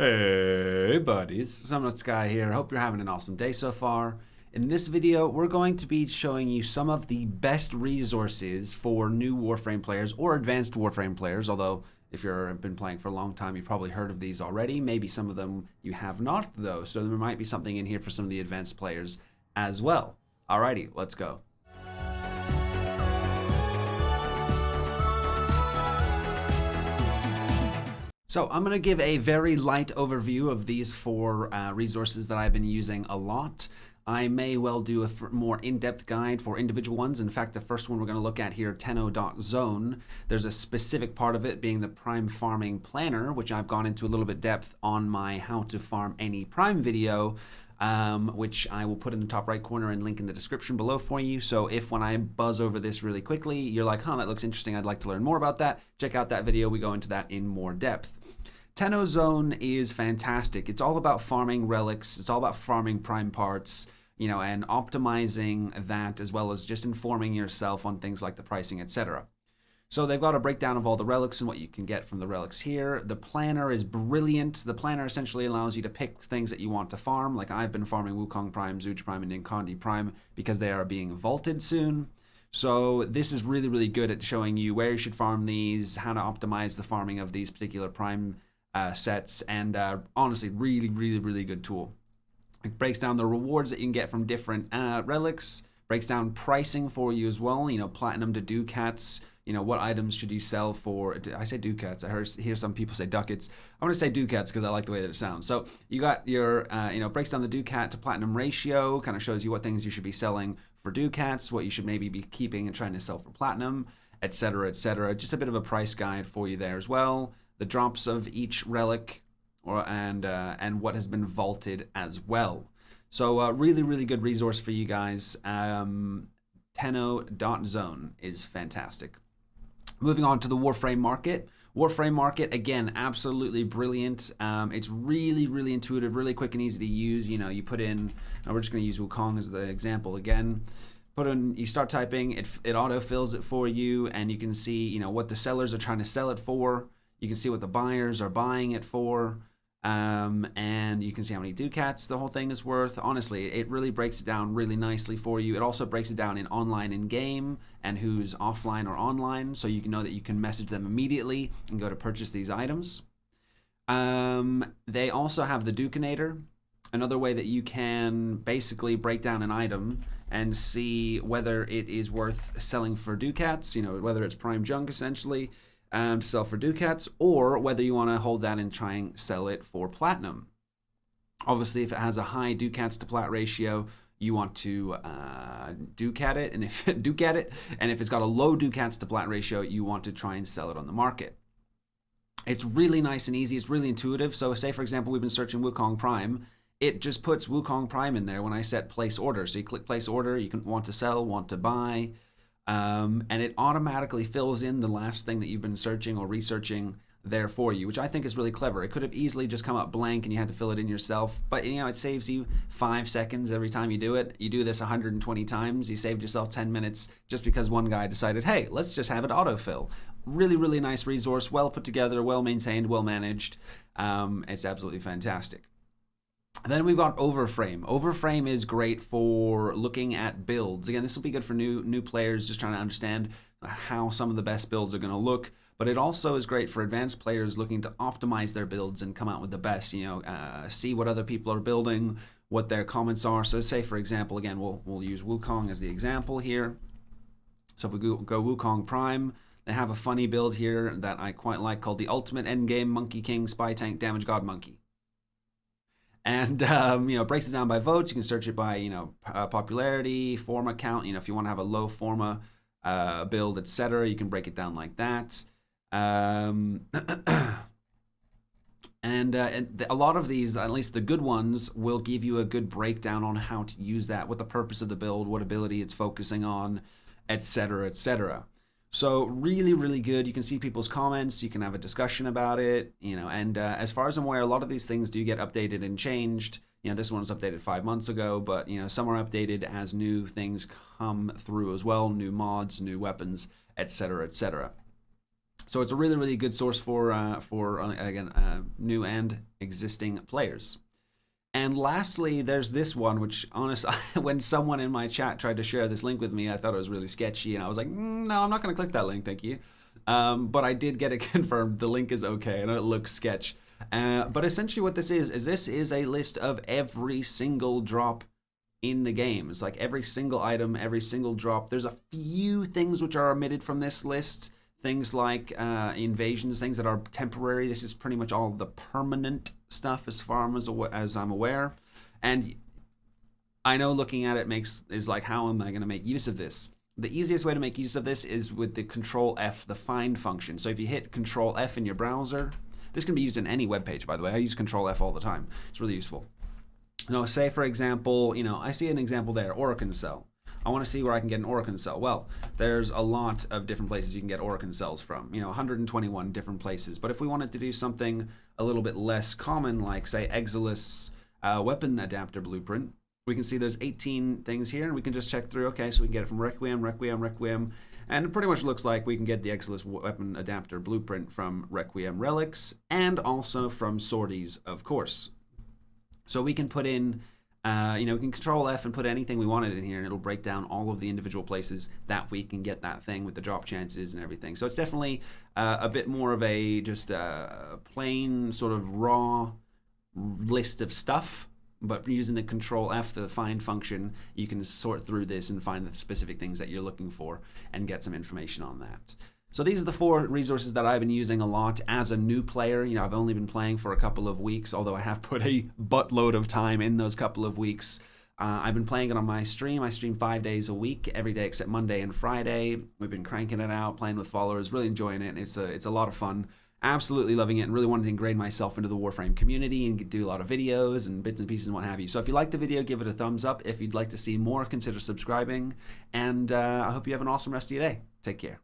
Hey buddies, Summit Sky here. Hope you're having an awesome day so far. In this video, we're going to be showing you some of the best resources for new Warframe players or advanced Warframe players, although if you've been playing for a long time, you've probably heard of these already. Maybe some of them you have not, though, so there might be something in here for some of the advanced players as well. Alrighty, let's go. So I'm going to give a very light overview of these four resources that I've been using a lot. I may well do a more in-depth guide for individual ones. In fact, the first one we're going to look at here, Tenno Zone, there's a specific part of it being the Prime Farming Planner, which I've gone into a little bit depth on my How to Farm Any Prime video, which I will put in the top right corner and link in the description below for you. So if when I buzz over this really quickly, you're like, huh, that looks interesting, I'd like to learn more about that, check out that video. We go into that in more depth. Tenno Zone is fantastic. It's all about farming relics. It's all about farming prime parts, you know, and optimizing that, as well as just informing yourself on things like the pricing, etc. So they've got a breakdown of all the relics and what you can get from the relics here. The planner is brilliant. The planner essentially allows you to pick things that you want to farm. Like I've been farming Wukong Prime, Zuj Prime, and Ninkandi Prime because they are being vaulted soon. So this is really, really good at showing you where you should farm these, how to optimize the farming of these particular prime sets, and honestly, really good tool. It breaks down the rewards that you can get from different relics, breaks down pricing for you as well, you know, platinum to ducats, you know, what items should you sell for, I say ducats, hear some people say ducats, I'm going to say ducats because I like the way that it sounds. So you got your, you know, breaks down the ducat to platinum ratio, kind of shows you what things you should be selling for ducats, what you should maybe be keeping and trying to sell for platinum, etc., etc. Just a bit of a price guide for you there as well. The drops of each relic, and what has been vaulted as well. So really good resource for you guys. Tenno Zone is fantastic. Moving on to the Warframe Market. Warframe Market, again, absolutely brilliant. It's really intuitive, really quick and easy to use. You know, you put in, we're just going to use Wukong as the example again. You start typing, it auto-fills it for you, and you can see, you know, what the sellers are trying to sell it for. You can see what the buyers are buying it for, and you can see how many ducats the whole thing is worth. Honestly, it really breaks it down really nicely for you. It also breaks it down in online and game and who's offline or online, so you can know that you can message them immediately and go to purchase these items. They also have the Dukenater, another way that you can basically break down an item and see whether it is worth selling for ducats, you know, whether it's prime junk essentially, to sell for ducats, or whether you want to hold that and try and sell it for platinum. Obviously, if it has a high ducats to plat ratio, you want to ducat it, and if it's got a low ducats to plat ratio, you want to try and sell it on the market. It's really nice and easy. It's really intuitive. So say, for example, we've been searching Wukong Prime. It just puts Wukong Prime in there when I set place order. So you click place order, you can want to sell, want to buy, and it automatically fills in the last thing that you've been searching or researching there for you, which I think is really clever. It could have easily just come up blank and you had to fill it in yourself, but you know, it saves you 5 seconds every time you do it. You do this 120 times, you saved yourself 10 minutes just because one guy decided, hey, let's just have it autofill. Really nice resource, well put together, well maintained, well managed. It's absolutely fantastic. And then we've got Overframe. Overframe is great for looking at builds. Again, this will be good for new players just trying to understand how some of the best builds are going to look. But it also is great for advanced players looking to optimize their builds and come out with the best. You know, see what other people are building, what their comments are. So say, for example, again, we'll use Wukong as the example here. So if we go Wukong Prime, they have a funny build here that I quite like called the Ultimate Endgame Monkey King Spy Tank Damage God Monkey. And, you know, breaks it down by votes. You can search it by, you know, popularity, forma count. You know, if you want to have a low forma build, etc., you can break it down like that. And a lot of these, at least the good ones, will give you a good breakdown on how to use that, what the purpose of the build, what ability it's focusing on, etc., etc. So really good. You can see people's comments. You can have a discussion about it, you know, and as far as I'm aware, a lot of these things do get updated and changed. You know, this one was updated 5 months ago, but, you know, some are updated as new things come through as well, new mods, new weapons, etc., etc. So it's a really, really good source for again, new and existing players. And lastly, there's this one, which honestly, when someone in my chat tried to share this link with me, I thought it was really sketchy, and I was like, no, I'm not going to click that link, thank you. But I did get it confirmed. The link is okay. I know it looks sketch. But essentially what this is a list of every single drop in the game. It's like every single item, every single drop. There's a few things which are omitted from this list. Things like invasions, things that are temporary. This is pretty much all the permanent stuff as far as I'm aware. And I know looking at it is like, how am I going to make use of this? The easiest way to make use of this is with the Control F, the find function. So if you hit Control F in your browser, this can be used in any web page, by the way. I use Control F all the time. It's really useful. Say for example, I see an example there, Oricon cell. I want to see where I can get an Oricon cell. Well, there's a lot of different places you can get Oricon cells from. 121 different places. But if we wanted to do something a little bit less common, like say Exilis weapon adapter blueprint, we can see there's 18 things here, and we can just check through. Okay, so we can get it from Requiem, Requiem, Requiem, and it pretty much looks like we can get the Exilis weapon adapter blueprint from Requiem relics, and also from sorties, of course. So we can put in, we can Control F and put anything we wanted in here, and it'll break down all of the individual places that we can get that thing with the drop chances and everything. So it's definitely a bit more of a just plain sort of raw list of stuff. But using the Control F, the find function, you can sort through this and find the specific things that you're looking for and get some information on that. So these are the 4 resources that I've been using a lot as a new player. I've only been playing for a couple of weeks, although I have put a buttload of time in those couple of weeks. I've been playing it on my stream. I stream 5 days a week, every day except Monday and Friday. We've been cranking it out, playing with followers, really enjoying it. It's a lot of fun. Absolutely loving it, and really wanted to ingrain myself into the Warframe community and do a lot of videos and bits and pieces and what have you. So if you liked the video, give it a thumbs up. If you'd like to see more, consider subscribing. And I hope you have an awesome rest of your day. Take care.